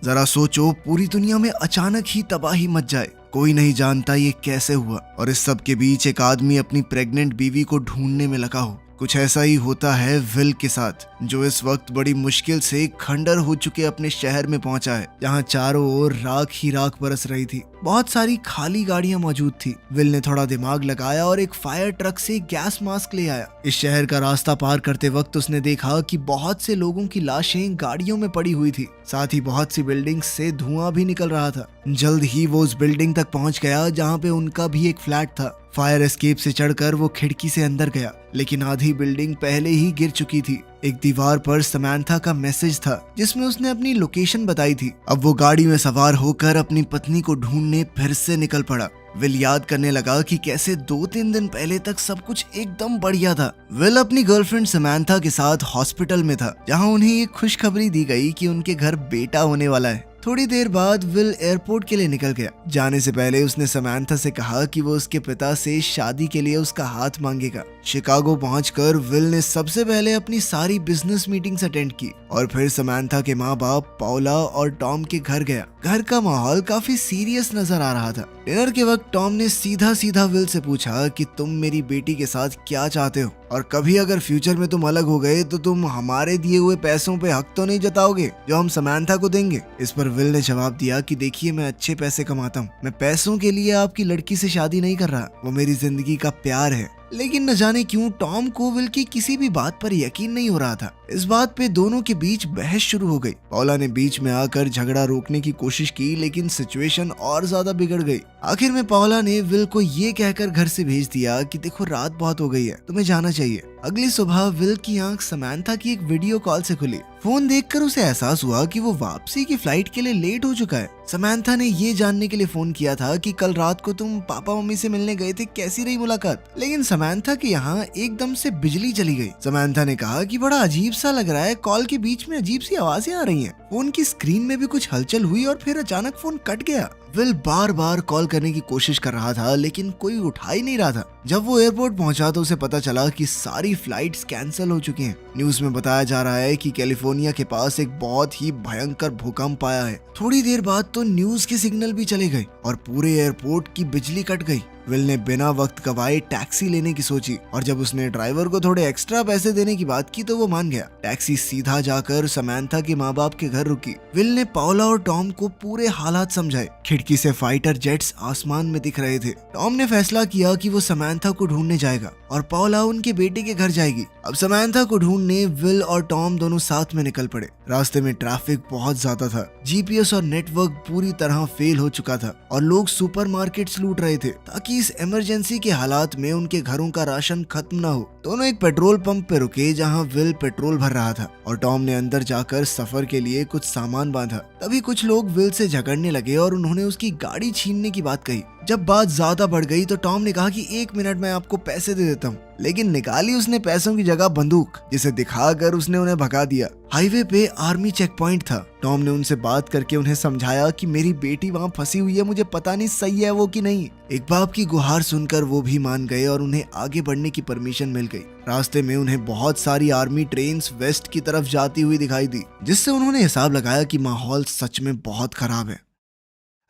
जरा सोचो, पूरी दुनिया में अचानक ही तबाही मच जाए, कोई नहीं जानता ये कैसे हुआ, और इस सब के बीच एक आदमी अपनी प्रेग्नेंट बीवी को ढूंढने में लगा हो। कुछ ऐसा ही होता है विल के साथ, जो इस वक्त बड़ी मुश्किल से खंडर हो चुके अपने शहर में पहुंचा है, जहां चारों ओर राख ही राख बरस रही थी। बहुत सारी खाली गाड़ियां मौजूद थी। विल ने थोड़ा दिमाग लगाया और एक फायर ट्रक से गैस मास्क ले आया। इस शहर का रास्ता पार करते वक्त उसने देखा कि बहुत से लोगों की लाशें गाड़ियों में पड़ी हुई थी, साथ ही बहुत सी बिल्डिंग से धुआं भी निकल रहा था। जल्द ही वो उस बिल्डिंग तक पहुंच गया जहां पे उनका भी एक फ्लैट था। फायर एस्केप से चढ़कर वो खिड़की से अंदर गया, लेकिन आधी बिल्डिंग पहले ही गिर चुकी थी। एक दीवार पर समैंथा का मैसेज था जिसमें उसने अपनी लोकेशन बताई थी। अब वो गाड़ी में सवार होकर अपनी पत्नी को ढूंढने फिर से निकल पड़ा। विल याद करने लगा कि कैसे 2-3 दिन पहले तक सब कुछ एकदम बढ़िया था। विल अपनी गर्लफ्रेंड समैंथा के साथ हॉस्पिटल में था, जहां उन्हें एक खुशखबरी दी गई कि उनके घर बेटा होने वाला है। थोड़ी देर बाद विल एयरपोर्ट के लिए निकल गया। जाने से पहले उसने समैंथा से कहा कि वो उसके पिता से शादी के लिए उसका हाथ मांगेगा। शिकागो पहुंचकर विल ने सबसे पहले अपनी सारी बिजनेस मीटिंग्स अटेंड की और फिर समैंथा के माँ बाप पाउला और टॉम के घर गया। घर का माहौल काफी सीरियस नजर आ रहा था। डिनर के वक्त टॉम ने सीधा सीधा विल से पूछा कि तुम मेरी बेटी के साथ क्या चाहते हो, और कभी अगर फ्यूचर में तुम अलग हो गए तो तुम हमारे दिए हुए पैसों पे हक तो नहीं जताओगे जो हम समैंथा को देंगे। इस पर विल ने जवाब दिया कि देखिए, मैं अच्छे पैसे कमाता हूँ, मैं पैसों के लिए आपकी लड़की से शादी नहीं कर रहा, वो मेरी जिंदगी का प्यार है। लेकिन न जाने क्यों टॉम को विल की किसी भी बात पर यकीन नहीं हो रहा था। इस बात पे दोनों के बीच बहस शुरू हो गई। पाउला ने बीच में आकर झगड़ा रोकने की कोशिश की, लेकिन सिचुएशन और ज्यादा बिगड़ गई। आखिर में पाउला ने विल को ये कहकर घर से भेज दिया कि देखो, रात बहुत हो गई है, तुम्हें जाना चाहिए। अगली सुबह विल की आंख समैंथा की एक वीडियो कॉल से खुली। फोन देखकर उसे एहसास हुआ कि वो वापसी की फ्लाइट के लिए लेट हो चुका है। समैंथा ने ये जानने के लिए फोन किया था कि कल रात को तुम पापा मम्मी से मिलने गए थे, कैसी रही मुलाकात। लेकिन समैंथा के यहाँ एकदम से बिजली चली गई। समैंथा ने कहा कि बड़ा अजीब सा लग रहा है, कॉल के बीच में अजीब सी आवाजें आ रही हैं। फोन की स्क्रीन में भी कुछ हलचल हुई और फिर अचानक फोन कट गया। विल बार बार कॉल करने की कोशिश कर रहा था, लेकिन कोई उठा ही नहीं रहा था। जब वो एयरपोर्ट पहुंचा तो उसे पता चला कि सारी फ्लाइट्स कैंसिल हो चुकी हैं। न्यूज में बताया जा रहा है कि कैलिफोर्निया के पास एक बहुत ही भयंकर भूकंप आया है। थोड़ी देर बाद तो न्यूज के सिग्नल भी चले गए और पूरे एयरपोर्ट की बिजली कट गई। विल ने बिना वक्त गवाए टैक्सी लेने की सोची, और जब उसने ड्राइवर को थोड़े एक्स्ट्रा पैसे देने की बात की तो वो मान गया। टैक्सी सीधा जाकर समैंथा के माँ बाप के घर रुकी। विल ने पाउला और टॉम को पूरे हालात समझाए। खिड़की से फाइटर जेट्स आसमान में दिख रहे थे। टॉम ने फैसला किया कि वो समैंथा को ढूंढने जाएगा और पाउला उनके बेटे के घर जाएगी। अब समैंथा को ढूंढने विल और टॉम दोनों साथ में निकल पड़े। रास्ते में ट्रैफिक बहुत ज्यादा था। जीपीएस और नेटवर्क पूरी तरह फेल हो चुका था और लोग सुपरमार्केट्स लूट रहे थे ताकि इस इमरजेंसी के हालात में उनके घरों का राशन खत्म ना हो। दोनों एक पेट्रोल पंप पे रुके जहां विल पेट्रोल भर रहा था और टॉम ने अंदर जाकर सफर के लिए कुछ सामान बांधा। तभी कुछ लोग विल से झगड़ने लगे और उन्होंने उसकी गाड़ी छीनने की बात कही। जब बात ज्यादा बढ़ गई तो टॉम ने कहा कि 1 मिनट में आपको पैसे दे देता हूँ, लेकिन निकाली उसने पैसों की जगह बंदूक, जिसे दिखाकर उसने उन्हें भगा दिया। हाईवे पे आर्मी चेक पॉइंट था। टॉम ने उनसे बात करके उन्हें समझाया कि मेरी बेटी वहाँ फंसी हुई है, मुझे पता नहीं सही है वो कि नहीं। एक बाप की गुहार सुनकर वो भी मान गए और उन्हें आगे बढ़ने की परमिशन मिल गई। रास्ते में उन्हें बहुत सारी आर्मी ट्रेन्स वेस्ट की तरफ जाती हुई दिखाई दी, जिससे उन्होंने हिसाब लगाया कि माहौल सच में बहुत खराब है।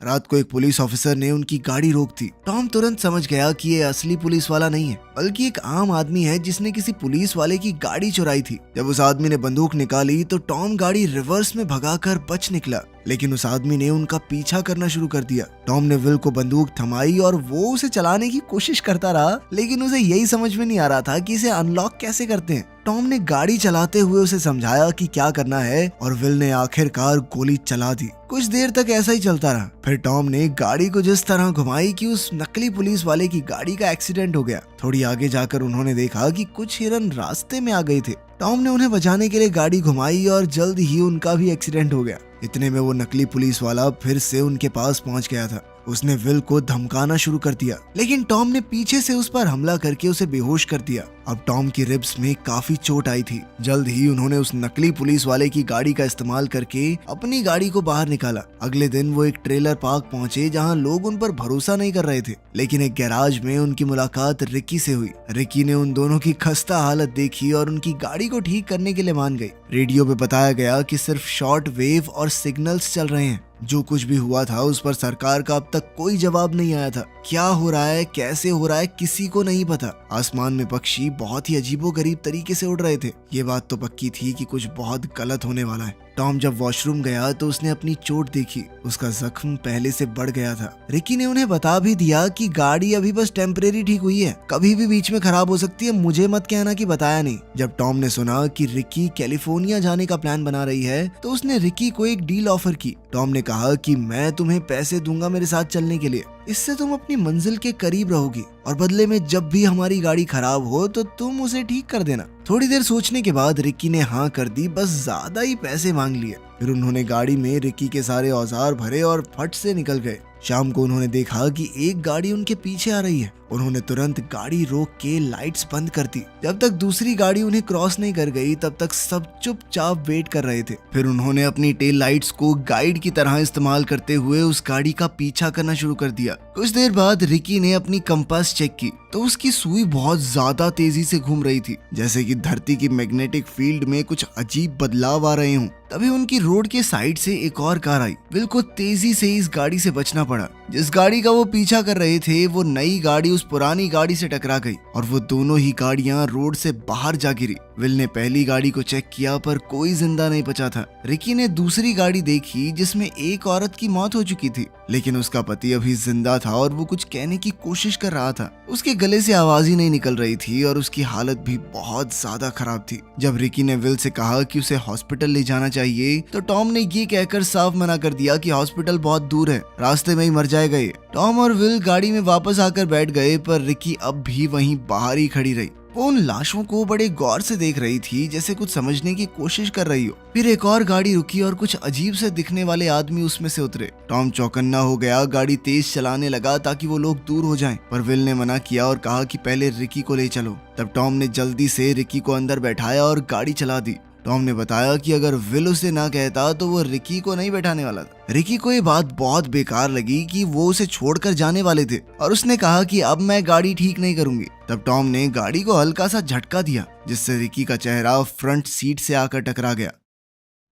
रात को एक पुलिस ऑफिसर ने उनकी गाड़ी रोक दी। टॉम तुरंत समझ गया कि ये असली पुलिस वाला नहीं है, बल्कि एक आम आदमी है जिसने किसी पुलिस वाले की गाड़ी चुराई थी। जब उस आदमी ने बंदूक निकाली तो टॉम गाड़ी रिवर्स में भगाकर बच निकला, लेकिन उस आदमी ने उनका पीछा करना शुरू कर दिया। टॉम ने विल को बंदूक थमाई और वो उसे चलाने की कोशिश करता रहा, लेकिन उसे यही समझ में नहीं आ रहा था कि इसे अनलॉक कैसे करते हैं। टॉम ने गाड़ी चलाते हुए उसे समझाया कि क्या करना है और विल ने आखिरकार गोली चला दी। कुछ देर तक ऐसा ही चलता रहा। फिर टॉम ने गाड़ी को जिस तरह घुमाई कि उस नकली पुलिस वाले की गाड़ी का एक्सीडेंट हो गया। थोड़ी आगे जाकर उन्होंने देखा कि कुछ हिरन रास्ते में आ गए थे। टॉम ने उन्हें बचाने के लिए गाड़ी घुमाई और जल्द ही उनका भी एक्सीडेंट हो गया। इतने में वो नकली पुलिस वाला फिर से उनके पास पहुंच गया था। उसने विल को धमकाना शुरू कर दिया, लेकिन टॉम ने पीछे से उस पर हमला करके उसे बेहोश कर दिया। अब टॉम की रिब्स में काफी चोट आई थी। जल्द ही उन्होंने उस नकली पुलिस वाले की गाड़ी का इस्तेमाल करके अपनी गाड़ी को बाहर निकाला। अगले दिन वो एक ट्रेलर पार्क पहुंचे जहां लोग उन पर भरोसा नहीं कर रहे थे, लेकिन एक गैराज में उनकी मुलाकात रिकी से हुई। रिकी ने उन दोनों की खस्ता हालत देखी और उनकी गाड़ी को ठीक करने के लिए मान गई। रेडियो पे बताया गया कि सिर्फ शॉर्ट वेव और सिग्नल्स चल रहे हैं। जो कुछ भी हुआ था उस पर सरकार का अब तक कोई जवाब नहीं आया था। क्या हो रहा है, कैसे हो रहा है, किसी को नहीं पता। आसमान में पक्षी बहुत ही अजीबोगरीब तरीके से उड़ रहे थे। ये बात तो पक्की थी कि कुछ बहुत गलत होने वाला है। टॉम जब वॉशरूम गया तो उसने अपनी चोट देखी। उसका जख्म पहले से बढ़ गया था। रिकी ने उन्हें बता भी दिया कि गाड़ी अभी बस टेम्परेरी ठीक हुई है, कभी भी बीच में खराब हो सकती है, मुझे मत कहना कि बताया नहीं। जब टॉम ने सुना कि रिकी कैलिफोर्निया जाने का प्लान बना रही है तो उसने रिकी को एक डील ऑफर की। टॉम ने कहा कि मैं तुम्हें पैसे दूंगा मेरे साथ चलने के लिए, इससे तुम अपनी मंजिल के करीब रहोगी और बदले में जब भी हमारी गाड़ी खराब हो तो तुम उसे ठीक कर देना। थोड़ी देर सोचने के बाद रिकी ने हाँ कर दी, बस ज्यादा ही पैसे मांग लिए। फिर उन्होंने गाड़ी में रिकी के सारे औजार भरे और फट से निकल गए। शाम को उन्होंने देखा कि एक गाड़ी उनके पीछे आ रही है। उन्होंने तुरंत गाड़ी रोक के लाइट्स बंद कर दी। जब तक दूसरी गाड़ी उन्हें क्रॉस नहीं कर गई तब तक सब चुपचाप वेट कर रहे थे। फिर उन्होंने अपनी टेल लाइट्स को गाइड की तरह इस्तेमाल करते हुए उस गाड़ी का पीछा करना शुरू कर दिया। कुछ देर बाद रिकी ने अपनी कंपास चेक की तो उसकी सुई बहुत ज्यादा तेजी से घूम रही थी, जैसे कि धरती की मैग्नेटिक फील्ड में कुछ अजीब बदलाव आ रहे हों। तभी उनकी रोड के साइड से एक और कार आई। विल को तेजी से इस गाड़ी से बचना पड़ा। जिस गाड़ी का वो पीछा कर रहे थे वो नई गाड़ी उस पुरानी गाड़ी से टकरा गई और वो दोनों ही गाड़ियां रोड से बाहर जा गिरी। विल ने पहली गाड़ी को चेक किया पर कोई जिंदा नहीं बचा था। रिकी ने दूसरी गाड़ी देखी जिसमें एक औरत की मौत हो चुकी थी, लेकिन उसका पति अभी जिंदा था और वो कुछ कहने की कोशिश कर रहा था। उसके गले से आवाज ही नहीं निकल रही थी और उसकी हालत भी बहुत ज्यादा खराब थी। जब रिकी ने विल से कहा कि उसे हॉस्पिटल ले जाना चाहिए तो टॉम ने ये कहकर साफ मना कर दिया कि हॉस्पिटल बहुत दूर है, रास्ते में ही मर जाएगा ये। टॉम और विल गाड़ी में वापस आकर बैठ गए पर रिकी अब भी वहीं बाहर ही खड़ी रही। वो उन लाशों को बड़े गौर से देख रही थी, जैसे कुछ समझने की कोशिश कर रही हो। फिर एक और गाड़ी रुकी और कुछ अजीब से दिखने वाले आदमी उसमें से उतरे। टॉम चौकन्ना हो गया, गाड़ी तेज चलाने लगा ताकि वो लोग दूर हो जाएं, पर विल ने मना किया और कहा कि पहले रिकी को ले चलो। तब टॉम ने जल्दी से रिकी को अंदर बैठाया और गाड़ी चला दी। टॉम ने बताया कि अगर विल उसे ना कहता तो वो रिकी को नहीं बैठाने वाला था। रिकी को ये बात बहुत बेकार लगी कि वो उसे छोड़कर जाने वाले थे और उसने कहा कि अब मैं गाड़ी ठीक नहीं करूंगी। तब टॉम ने गाड़ी को हल्का सा झटका दिया जिससे रिकी का चेहरा फ्रंट सीट से आकर टकरा गया।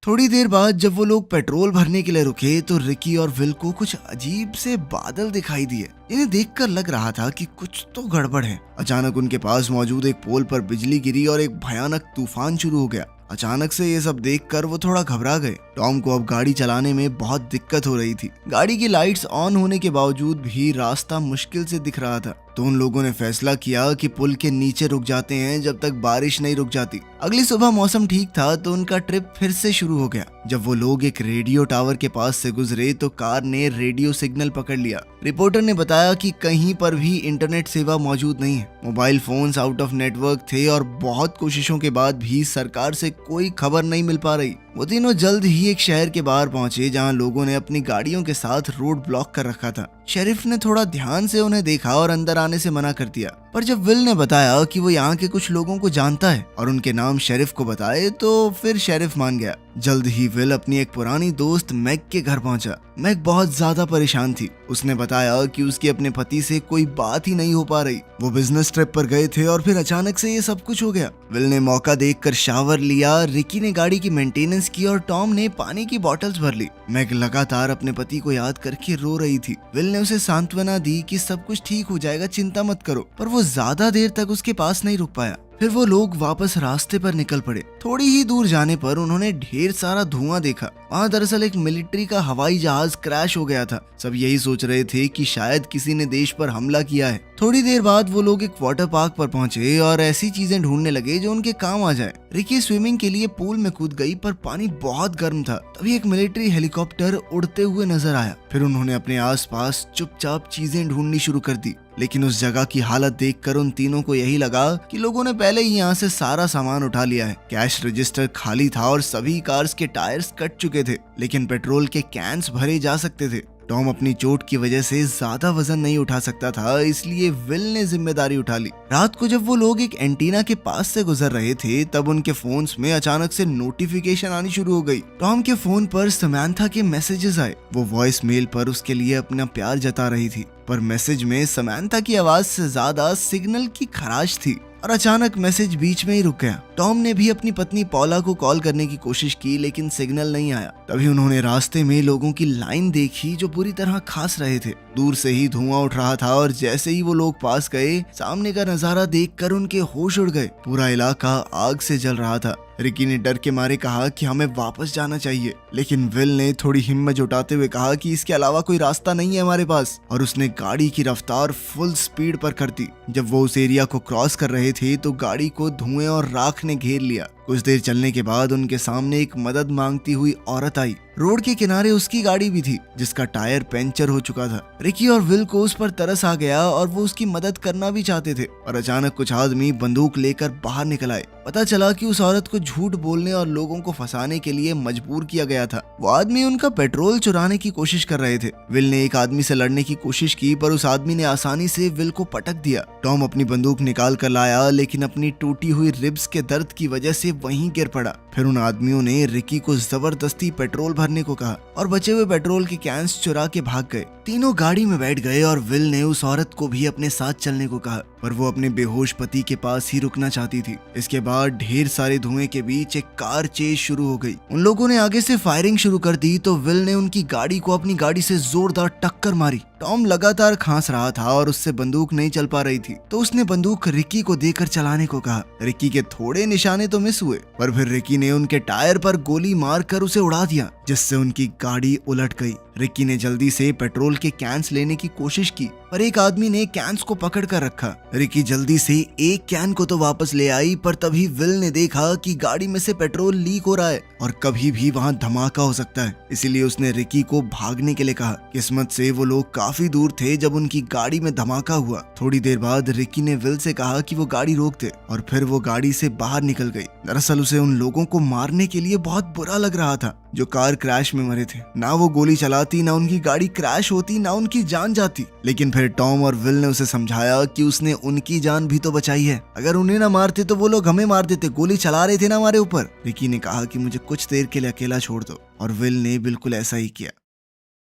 थोड़ी देर बाद जब वो लोग पेट्रोल भरने के लिए रुके तो रिकी और विल को कुछ अजीब से बादल दिखाई दिए। इन्हें देखकर लग रहा था कि कुछ तो गड़बड़ है। अचानक उनके पास मौजूद एक पोल पर बिजली गिरी और एक भयानक तूफान शुरू हो गया। अचानक से ये सब देखकर वो थोड़ा घबरा गए। टॉम को अब गाड़ी चलाने में बहुत दिक्कत हो रही थी। गाड़ी की लाइट्स ऑन होने के बावजूद भी रास्ता मुश्किल से दिख रहा था। तो उन लोगों ने फैसला किया कि पुल के नीचे रुक जाते हैं जब तक बारिश नहीं रुक जाती। अगली सुबह मौसम ठीक था तो उनका ट्रिप फिर से शुरू हो गया। जब वो लोग एक रेडियो टावर के पास से गुजरे तो कार ने रेडियो सिग्नल पकड़ लिया। रिपोर्टर ने बताया कि कहीं पर भी इंटरनेट सेवा मौजूद नहीं है। Mobile phones out of network थे और बहुत कोशिशों के बाद भी सरकार से कोई खबर नहीं मिल पा रही। वो तीनों जल्द ही एक शहर के बाहर पहुंचे जहां लोगों ने अपनी गाड़ियों के साथ रोड ब्लॉक कर रखा था। शेरिफ ने थोड़ा ध्यान से उन्हें देखा और अंदर आने से मना कर दिया, पर जब विल ने बताया कि वो यहाँ के कुछ लोगों को जानता है और उनके नाम शेरिफ को बताए तो फिर शेरिफ मान गया। जल्द ही विल अपनी एक पुरानी दोस्त मैग के घर पहुंचा। मैग बहुत ज्यादा परेशान थी। उसने बताया कि उसके अपने पति से कोई बात ही नहीं हो पा रही। वो बिजनेस ट्रिप पर गए थे और फिर अचानक से ये सब कुछ हो गया। विल ने मौका देखकर शावर लिया, रिकी ने गाड़ी की मेंटेनेंस की और टॉम ने पानी की बॉटल्स भर ली। मैग लगातार अपने पति को याद करके रो रही थी। विल ने उसे सांत्वना दी कि सब कुछ ठीक हो जाएगा, चिंता मत करो, पर वो ज्यादा देर तक उसके पास नहीं रुक पाया। फिर वो लोग वापस रास्ते पर निकल पड़े। थोड़ी ही दूर जाने पर उन्होंने ढेर सारा धुआं देखा। वहाँ दरअसल एक मिलिट्री का हवाई जहाज क्रैश हो गया था। सब यही सोच रहे थे कि शायद किसी ने देश पर हमला किया है। थोड़ी देर बाद वो लोग एक वाटर पार्क पर पहुंचे और ऐसी चीजें ढूंढने लगे जो उनके काम आ जाए। रिकी स्विमिंग के लिए पूल में कूद गई पर पानी बहुत गर्म था। तभी एक मिलिट्री हेलीकॉप्टर उड़ते हुए नजर आया। फिर उन्होंने अपने आसपास चुपचाप चीजें ढूंढनी शुरू कर दी, लेकिन उस जगह की हालत देखकर उन तीनों को यही लगा कि लोगों ने पहले ही यहाँ से सारा सामान उठा लिया है। कैश रजिस्टर खाली था और सभी कार्स के टायर्स कट चुके थे, लेकिन पेट्रोल के कैंस भरे जा सकते थे। टॉम अपनी चोट की वजह से ज्यादा वजन नहीं उठा सकता था, इसलिए विल ने जिम्मेदारी उठा ली। रात को जब वो लोग एक एंटीना के पास से गुजर रहे थे तब उनके फोन्स में अचानक से नोटिफिकेशन आनी शुरू हो गई। टॉम के फोन पर समंथा के मैसेजेस आए। वो वॉइस मेल पर उसके लिए अपना प्यार जता रही थी, पर मैसेज में समंथा की आवाज से ज्यादा सिग्नल की खराश थी और अचानक मैसेज बीच में ही रुक गया। टॉम ने भी अपनी पत्नी पॉला को कॉल करने की कोशिश की, लेकिन सिग्नल नहीं आया। तभी उन्होंने रास्ते में लोगों की लाइन देखी जो पूरी तरह खास रहे थे। दूर से ही धुआं उठ रहा था और जैसे ही वो लोग पास गए, सामने का नजारा देखकर उनके होश उड़ गए। पूरा इलाका आग से जल रहा था। रिकी ने डर के मारे कहा कि हमें वापस जाना चाहिए, लेकिन विल ने थोड़ी हिम्मत जुटाते हुए कहा कि इसके अलावा कोई रास्ता नहीं है हमारे पास, और उसने गाड़ी की रफ्तार फुल स्पीड पर कर दी। जब वो उस एरिया को क्रॉस कर रहे थे तो गाड़ी को धुएं और राख ने घेर लिया। कुछ देर चलने के बाद उनके सामने एक मदद मांगती हुई औरत आई। रोड के किनारे उसकी गाड़ी भी थी जिसका टायर पंचर हो चुका था। रिकी और विल को उस पर तरस आ गया और वो उसकी मदद करना भी चाहते थे, और अचानक कुछ आदमी बंदूक लेकर बाहर निकल आए। पता चला कि उस औरत को झूठ बोलने और लोगों को फंसाने के लिए मजबूर किया गया था। वो आदमी उनका पेट्रोल चुराने की कोशिश कर रहे थे। विल ने एक आदमी से लड़ने की कोशिश की, पर उस आदमी ने आसानी से विल को पटक दिया। टॉम अपनी बंदूक निकाल कर लाया, लेकिन अपनी टूटी हुई रिब्स के दर्द की वजह से वहीं गिर पड़ा। फिर उन आदमियों ने रिकी को जबरदस्ती पेट्रोल भरने को कहा और बचे हुए पेट्रोल के कैंस चुरा के भाग गए। तीनों गाड़ी में बैठ गए और विल ने उस औरत को भी अपने साथ चलने को कहा, पर वो अपने बेहोश पति के पास ही रुकना चाहती थी। इसके बाद ढेर सारे धुएं के बीच एक कार चेज शुरू हो गई। उन लोगों ने आगे से फायरिंग शुरू कर दी तो विल ने उनकी गाड़ी को अपनी गाड़ी से जोरदार टक्कर मारी। टॉम लगातार खांस रहा था और उससे बंदूक नहीं चल पा रही थी, तो उसने बंदूक रिकी को देकर चलाने को कहा। रिकी के थोड़े निशाने तो मिस हुए, पर फिर रिकी ने उनके टायर पर गोली मारकर उसे उड़ा दिया, जिससे उनकी गाड़ी उलट गई। रिकी ने जल्दी से पेट्रोल के कैंस लेने की कोशिश की, पर एक आदमी ने कैंस को पकड़ कर रखा। रिकी जल्दी से एक कैन को तो वापस ले आई, पर तभी विल ने देखा कि गाड़ी में से पेट्रोल लीक हो रहा है और कभी भी वहां धमाका हो सकता है। इसीलिए उसने रिकी को भागने के लिए कहा। किस्मत से वो लोग काफी दूर थे जब उनकी गाड़ी में धमाका हुआ। थोड़ी देर बाद रिकी ने विल से कहा कि वो गाड़ी रोक दे, और फिर वो गाड़ी से बाहर निकल गई। दरअसल उसे उन लोगों को मारने के लिए बहुत बुरा लग रहा था जो कार क्रैश में मरे थे। ना वो गोली चलाती, ना उनकी गाड़ी क्रैश होती, ना उनकी जान जाती। लेकिन फिर टॉम और विल ने उसे समझाया कि उसने उनकी जान भी तो बचाई है। अगर उन्हें ना मारते तो वो लोग हमें मार देते, गोली चला रहे थे ना हमारे ऊपर। रिकी ने कहा कि मुझे कुछ देर के लिए अकेला छोड़ दो, और विल ने बिल्कुल ऐसा ही किया।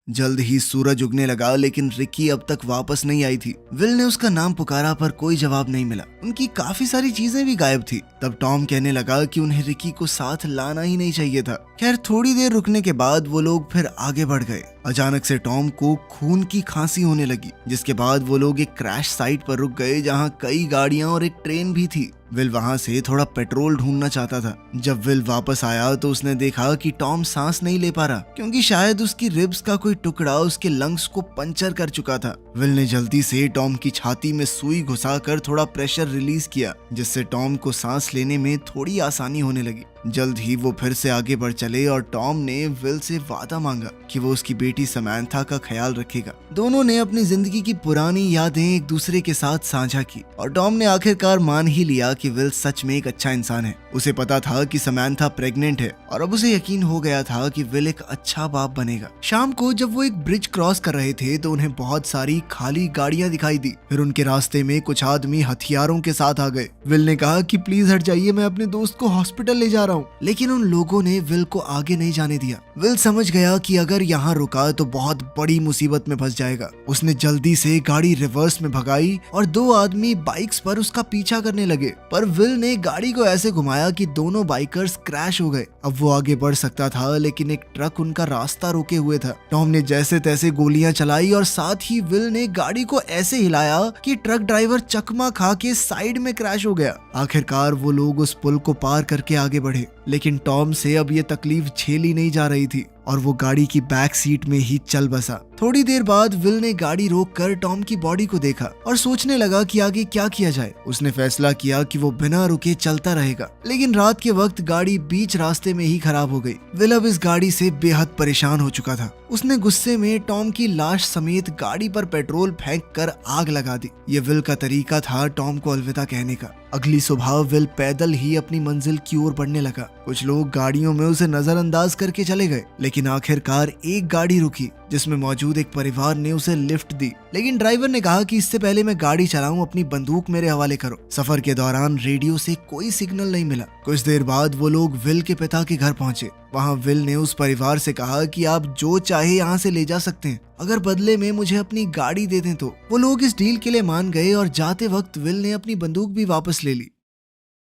जल्द ही सूरज उगने लगा, लेकिन रिकी अब तक वापस नहीं आई थी। विल ने उसका नाम पुकारा पर कोई जवाब नहीं मिला। उनकी काफी सारी चीजें भी गायब थी। तब टॉम कहने लगा कि उन्हें रिकी को साथ लाना ही नहीं चाहिए था। खैर थोड़ी देर रुकने के बाद वो लोग फिर आगे बढ़ गए। अचानक से टॉम को खून की खांसी होने लगी, जिसके बाद वो लोग एक क्रैश साइट पर रुक गए जहां कई गाड़ियां और एक ट्रेन भी थी। विल वहां से थोड़ा पेट्रोल ढूंढना चाहता था। जब विल वापस आया तो उसने देखा कि टॉम सांस नहीं ले पा रहा, क्योंकि शायद उसकी रिब्स का कोई टुकड़ा उसके लंग्स को पंचर कर चुका था। विल ने जल्दी से टॉम की छाती में सुई घुसाकर थोड़ा प्रेशर रिलीज किया, जिससे टॉम को सांस लेने में थोड़ी आसानी होने लगी। जल्द ही वो फिर से आगे बढ़ चले और टॉम ने विल से वादा मांगा कि वो उसकी बेटी समंथा का ख्याल रखेगा। दोनों ने अपनी जिंदगी की पुरानी यादें एक दूसरे के साथ साझा की, और टॉम ने आखिरकार मान ही लिया कि विल सच में एक अच्छा इंसान है। उसे पता था कि समंथा प्रेग्नेंट है, और अब उसे यकीन हो गया था कि विल एक अच्छा बाप बनेगा। शाम को जब वो एक ब्रिज क्रॉस कर रहे थे तो उन्हें बहुत सारी खाली गाड़ियां दिखाई दी। फिर उनके रास्ते में कुछ आदमी हथियारों के साथ आ गए। विल ने कहा कि प्लीज हट जाइए, मैं अपने दोस्त को हॉस्पिटल ले जा रहा हूँ, लेकिन उन लोगों ने विल को आगे नहीं जाने दिया। विल समझ गया कि अगर यहाँ रुका तो बहुत बड़ी मुसीबत में फंस जाएगा। उसने जल्दी से गाड़ी रिवर्स में भगाई और दो आदमी बाइक्स पर उसका पीछा करने लगे, पर विल ने गाड़ी को ऐसे घुमाया कि दोनों बाइकर्स क्रैश हो गए। अब वो आगे बढ़ सकता था, लेकिन एक ट्रक उनका रास्ता रोके हुए था। टॉम ने जैसे तैसे गोलियां चलाई और साथ ही विल ने गाड़ी को ऐसे हिलाया कि ट्रक ड्राइवर चकमा खा के साइड में क्रैश हो गया। आखिरकार वो लोग उस पुल को पार करके आगे बढ़े, लेकिन टॉम से अब ये तकलीफ झेली नहीं जा रही थी और वो गाड़ी की बैक सीट में ही चल बसा। थोड़ी देर बाद विल ने गाड़ी रोककर टॉम की बॉडी को देखा और सोचने लगा कि आगे क्या किया जाए। उसने फैसला किया कि वो बिना रुके चलता रहेगा, लेकिन रात के वक्त गाड़ी बीच रास्ते में ही खराब हो गई। विल अब इस गाड़ी से बेहद परेशान हो चुका था। उसने गुस्से में टॉम की लाश समेत गाड़ी पर पेट्रोल फेंक कर आग लगा दी। ये विल का तरीका था टॉम को अलविदा कहने का। अगली सुबह विल पैदल ही अपनी मंजिल की ओर बढ़ने लगा। कुछ लोग गाड़ियों में उसे नजरअंदाज करके चले गए, लेकिन आखिरकार एक गाड़ी रुकी जिसमें मौजूद एक परिवार ने उसे लिफ्ट दी। लेकिन ड्राइवर ने कहा कि इससे पहले मैं गाड़ी चलाऊं, अपनी बंदूक मेरे हवाले करो। सफर के दौरान रेडियो से कोई सिग्नल नहीं मिला। कुछ देर बाद वो लोग विल के पिता के घर पहुंचे। वहां विल ने उस परिवार से कहा कि आप जो चाहे यहाँ से ले जा सकते हैं, अगर बदले में मुझे अपनी गाड़ी दे दें तो। वो लोग इस डील के लिए मान गए और जाते वक्त विल ने अपनी बंदूक भी वापस ले ली।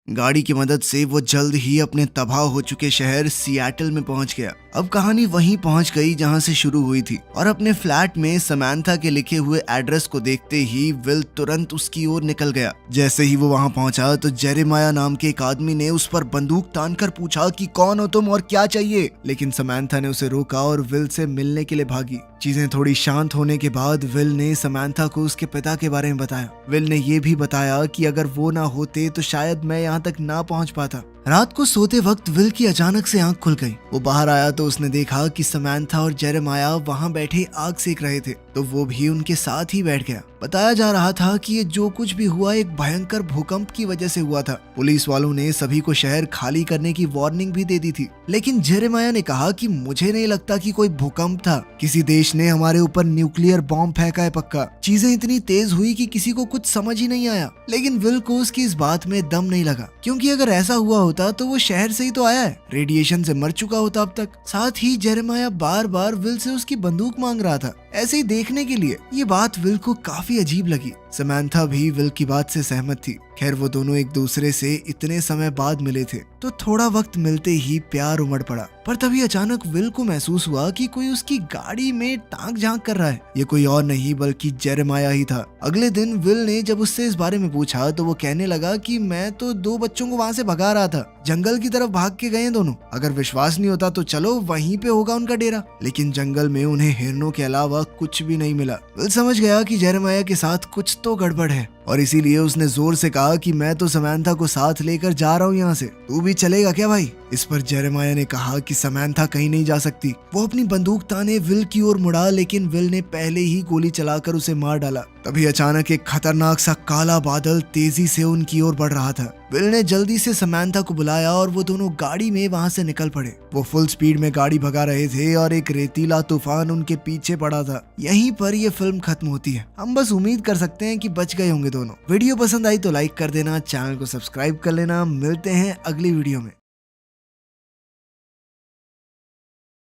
गाड़ी की मदद से वो जल्द ही अपने तबाह हो चुके शहर सिएटल में पहुंच गया। अब कहानी वहीं पहुंच गई जहां से शुरू हुई थी, और अपने फ्लैट में समांथा के लिखे हुए एड्रेस को देखते ही विल तुरंत उसकी ओर निकल गया। जैसे ही वो वहां पहुंचा तो जेरेमाया नाम के एक आदमी ने उस पर बंदूक तानकर पूछा कि कौन हो तुम और क्या चाहिए, लेकिन समांथा ने उसे रोका और विल से मिलने के लिए भागी। चीजें थोड़ी शांत होने के बाद विल ने समांथा को उसके पिता के बारे में बताया। विल ने ये भी बताया कि अगर वो ना होते तो शायद मैं यहाँ तक ना पहुँच पाता। रात को सोते वक्त विल की अचानक से आंख खुल गई। वो बाहर आया तो उसने देखा कि समांथा और जेरेमाया वहां बैठे आग सेक रहे थे, तो वो भी उनके साथ ही बैठ गया। बताया जा रहा था कि ये जो कुछ भी हुआ एक भयंकर भूकंप की वजह से हुआ था। पुलिस वालों ने सभी को शहर खाली करने की वार्निंग भी दे दी थी, लेकिन जेरेमाया ने कहा कि मुझे नहीं लगता कि कोई भूकंप था, किसी देश ने हमारे ऊपर न्यूक्लियर बॉम्ब फेंका है पक्का। चीजें इतनी तेज हुई कि किसी को कुछ समझ ही नहीं आया। लेकिन विल को उसकी इस बात में दम नहीं लगा, क्योंकि अगर ऐसा हुआ होता तो वो शहर से ही तो आया है, रेडिएशन से मर चुका होता अब तक। साथ ही Jeremiah bar bar will say उसकी बंदूक मांग रहा था, ऐसे ही देखने के लिए। ये बात विल को काफी अजीब लगी। समांथा भी विल की बात से सहमत थी। खैर वो दोनों एक दूसरे से इतने समय बाद मिले थे, तो थोड़ा वक्त मिलते ही प्यार उमड़ पड़ा। पर तभी अचानक विल को महसूस हुआ कि कोई उसकी गाड़ी में ताक झांक कर रहा है। ये कोई और नहीं बल्कि जेरेमाया ही था। अगले दिन विल ने जब उससे इस बारे में पूछा तो वो कहने लगा कि मैं तो 2 बच्चों को वहां से भगा रहा था, जंगल की तरफ भाग के गए दोनों। अगर विश्वास नहीं होता तो चलो, वहीं पे होगा उनका डेरा। लेकिन जंगल में उन्हें हिरणों के अलावा कुछ भी नहीं मिला। विल समझ गया कि जेरेमाया के साथ कुछ तो गड़बड़ है, और इसीलिए उसने जोर से कहा कि मैं तो समांथा को साथ लेकर जा रहा हूँ यहाँ से, तू भी चलेगा क्या भाई? इस पर जेरेमाया ने कहा कि समांथा कहीं नहीं जा सकती। वो अपनी बंदूक ताने विल की ओर मुड़ा, लेकिन विल ने पहले ही गोली चलाकर उसे मार डाला। तभी अचानक एक खतरनाक सा काला बादल तेजी से उनकी ओर बढ़ रहा था। विल ने जल्दी से समांथा को बुलाया और वो दोनों गाड़ी में वहां से निकल पड़े। वो फुल स्पीड में गाड़ी भगा रहे थे और एक रेतीला तूफान उनके पीछे पड़ा था। यहीं पर ये फिल्म खत्म होती है। हम बस उम्मीद कर सकते हैं कि बच गए होंगे दोनों। वीडियो पसंद आई तो लाइक कर देना, चैनल को सब्सक्राइब कर लेना। मिलते हैं अगली वीडियो में।